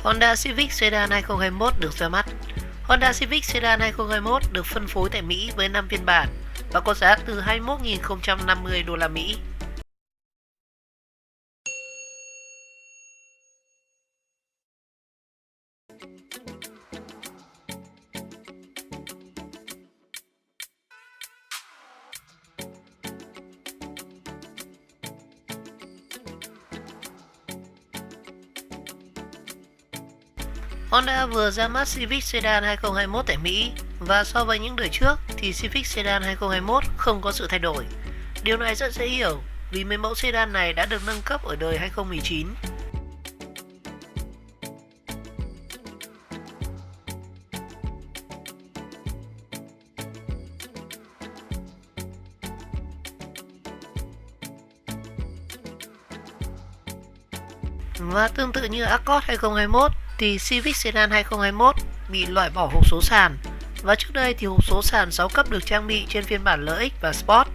Honda Civic Sedan 2021 được ra mắt. Honda Civic Sedan 2021 được phân phối tại Mỹ với 5 phiên bản và có giá từ 21.050 đô la Mỹ. Honda vừa ra mắt Civic Sedan 2021 tại Mỹ và so với những đời trước thì Civic Sedan 2021 không có sự thay đổi. Điều này rất dễ hiểu vì mấy mẫu sedan này đã được nâng cấp ở đời 2019. Và tương tự như Accord 2021 thì Civic Sedan 2021 bị loại bỏ hộp số sàn. Và trước đây thì hộp số sàn 6 cấp được trang bị trên phiên bản LX và Sport.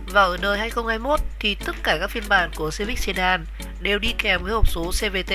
Và ở đời 2021 thì tất cả các phiên bản của Civic Sedan đều đi kèm với hộp số CVT.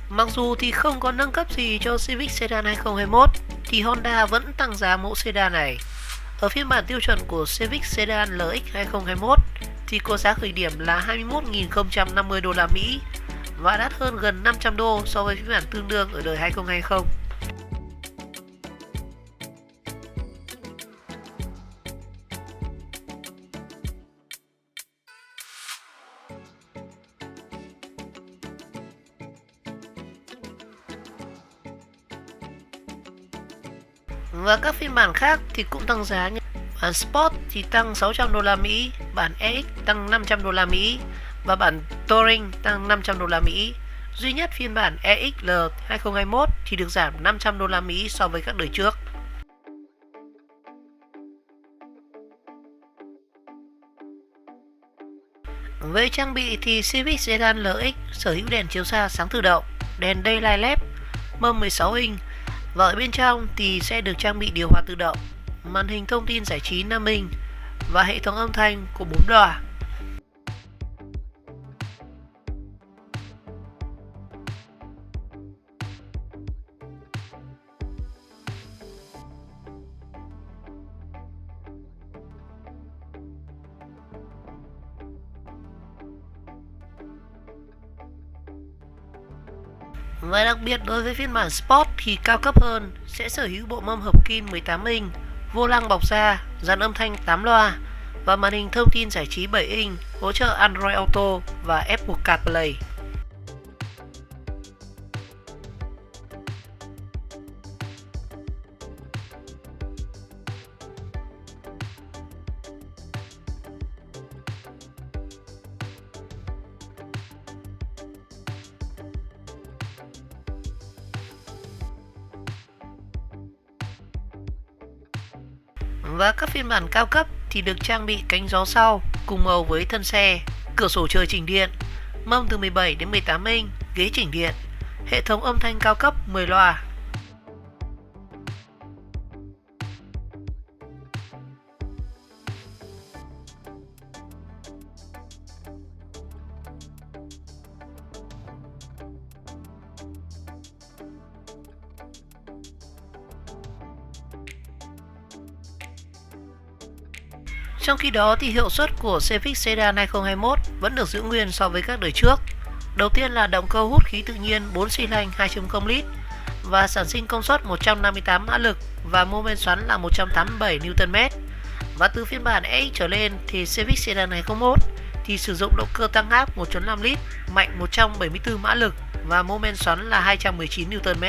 Mặc dù thì không có nâng cấp gì cho Civic Sedan 2021 thì Honda vẫn tăng giá mẫu sedan này. Ở phiên bản tiêu chuẩn của Civic Sedan LX 2021 thì có giá khởi điểm là 21.050 đô la Mỹ và đắt hơn gần 500 đô so với phiên bản tương đương ở đời 2020. Và các phiên bản khác thì cũng tăng giá như bản Sport thì tăng 600 đô la Mỹ, bản EX tăng 500 đô la Mỹ và bản Touring tăng 500 đô la Mỹ. Duy nhất phiên bản EXL 2021 thì được giảm 500 đô la Mỹ so với các đời trước. Về trang bị thì Civic Sedan LX sở hữu đèn chiếu xa sáng tự động, đèn Daylight LED, mâm 16 inch và ở bên trong thì sẽ được trang bị điều hòa tự động, màn hình thông tin giải trí 5 inch và hệ thống âm thanh của 4 loa. Và đặc biệt đối với phiên bản Sport thì cao cấp hơn sẽ sở hữu bộ mâm hợp kim 18 inch, vô lăng bọc da, dàn âm thanh 8 loa và màn hình thông tin giải trí 7 inch, hỗ trợ Android Auto và Apple CarPlay. Và các phiên bản cao cấp thì được trang bị cánh gió sau cùng màu với thân xe, cửa sổ trời chỉnh điện, mâm từ 17 đến 18 inch, ghế chỉnh điện, hệ thống âm thanh cao cấp 10 loa. Trong khi đó thì hiệu suất của Civic Sedan 2021 vẫn được giữ nguyên so với các đời trước. Đầu tiên là động cơ hút khí tự nhiên 4 xi lanh 2.0 lít và sản sinh công suất 158 mã lực và mô men xoắn là 187 Nm. Và từ phiên bản EX trở lên thì Civic Sedan 2021 thì sử dụng động cơ tăng áp 1.5 lít mạnh 174 mã lực và mô men xoắn là 219 Nm.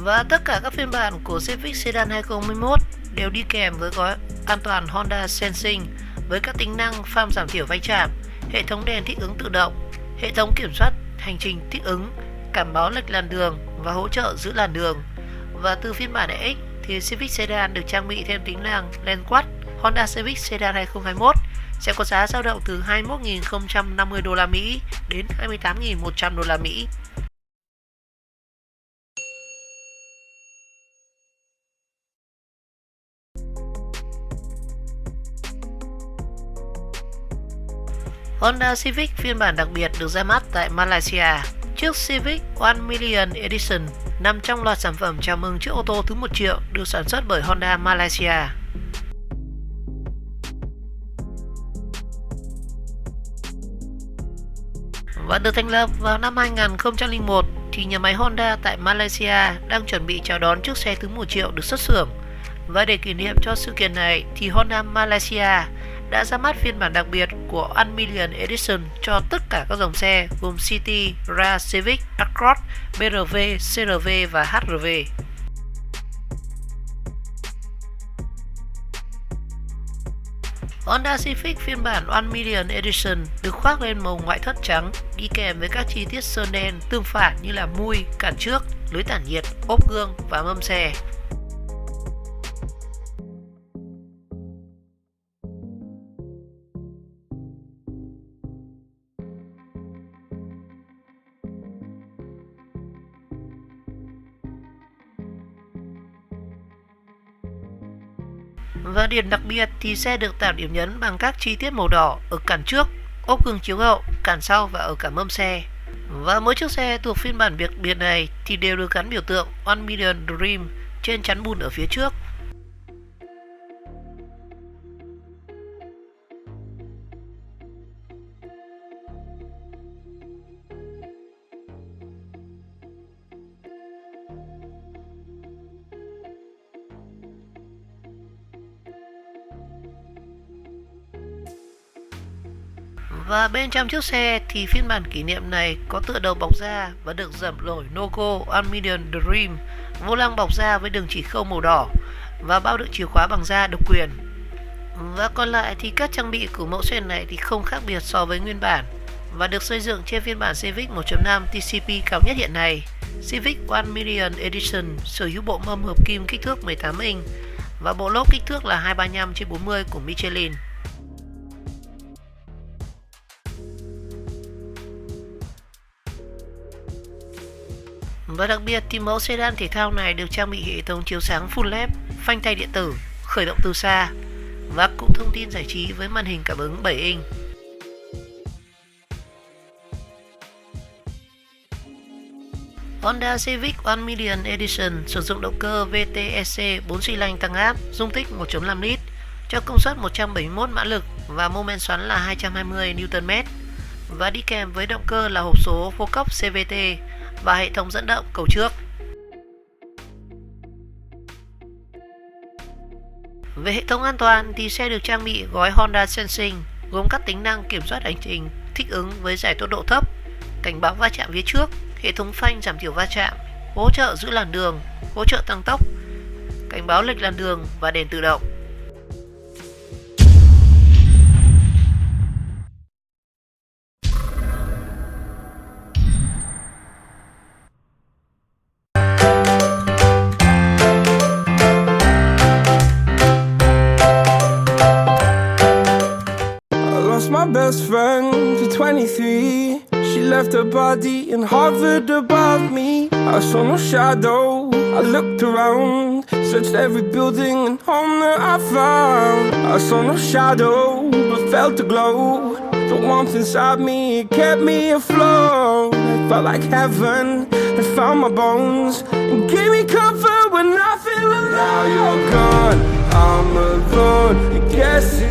Và tất cả các phiên bản của Civic Sedan 2021 đều đi kèm với gói an toàn Honda Sensing với các tính năng phanh giảm thiểu va chạm, hệ thống đèn thích ứng tự động, hệ thống kiểm soát hành trình thích ứng, cảm báo lệch làn đường và hỗ trợ giữ làn đường. Và từ phiên bản X thì Civic Sedan được trang bị thêm tính năng Lane Quad. Honda Civic Sedan 2021 sẽ có giá dao động từ 21.050 đô la Mỹ đến 28.100 đô la Mỹ. Honda Civic phiên bản đặc biệt được ra mắt tại Malaysia. Chiếc Civic 1 Million Edition nằm trong loạt sản phẩm chào mừng chiếc ô tô thứ 1 triệu được sản xuất bởi Honda Malaysia. Và được thành lập vào năm 2001 thì nhà máy Honda tại Malaysia đang chuẩn bị chào đón chiếc xe thứ 1 triệu được xuất xưởng. Và để kỷ niệm cho sự kiện này thì Honda Malaysia đã ra mắt phiên bản đặc biệt của 1 Million Edition cho tất cả các dòng xe gồm City, Ra, Civic, Accord, BRV, CRV và HRV. Honda Civic phiên bản 1 Million Edition được khoác lên màu ngoại thất trắng đi kèm với các chi tiết sơn đen tương phản như là mui, cản trước, lưới tản nhiệt, ốp gương và mâm xe. Và điểm đặc biệt thì xe được tạo điểm nhấn bằng các chi tiết màu đỏ ở cản trước, ốp gương chiếu hậu, cản sau và ở cả mâm xe. Và mỗi chiếc xe thuộc phiên bản biệt biệt này thì đều được gắn biểu tượng 1 Million Dream trên chắn bùn ở phía trước. Và bên trong chiếc xe thì phiên bản kỷ niệm này có tựa đầu bọc da và được dập nổi logo 1 Million Dream, vô lăng bọc da với đường chỉ khâu màu đỏ và bao đựng chìa khóa bằng da độc quyền. Và còn lại thì các trang bị của mẫu xe này thì không khác biệt so với nguyên bản và được xây dựng trên phiên bản Civic 1.5 TCP cao nhất hiện nay. Civic 1 Million Edition sở hữu bộ mâm hợp kim kích thước 18 inch và bộ lốp kích thước là 235/40 của Michelin. Và đặc biệt thì mẫu sedan thể thao này được trang bị hệ thống chiếu sáng full LED, phanh tay điện tử, khởi động từ xa và cũng thông tin giải trí với màn hình cảm ứng 7 inch. Honda Civic 1 Million Edition sử dụng động cơ VTEC 4 xi lanh tăng áp, dung tích 1.5 lít cho công suất 171 mã lực và mô men xoắn là 220 Nm và đi kèm với động cơ là hộp số vô cấp CVT và hệ thống dẫn động cầu trước. Về hệ thống an toàn thì xe được trang bị gói Honda Sensing gồm các tính năng kiểm soát hành trình thích ứng với giải tốc độ thấp, cảnh báo va chạm phía trước, hệ thống phanh giảm thiểu va chạm, hỗ trợ giữ làn đường, hỗ trợ tăng tốc, cảnh báo lệch làn đường và đèn tự động. My best friend to 23. She left her body and hovered above me. I saw no shadow. I looked around, searched every building and home that I found. I saw no shadow, but felt the glow. The warmth inside me kept me afloat. It felt like heaven had found my bones and gave me comfort when I feel alone. Now you're gone, I'm alone. I guess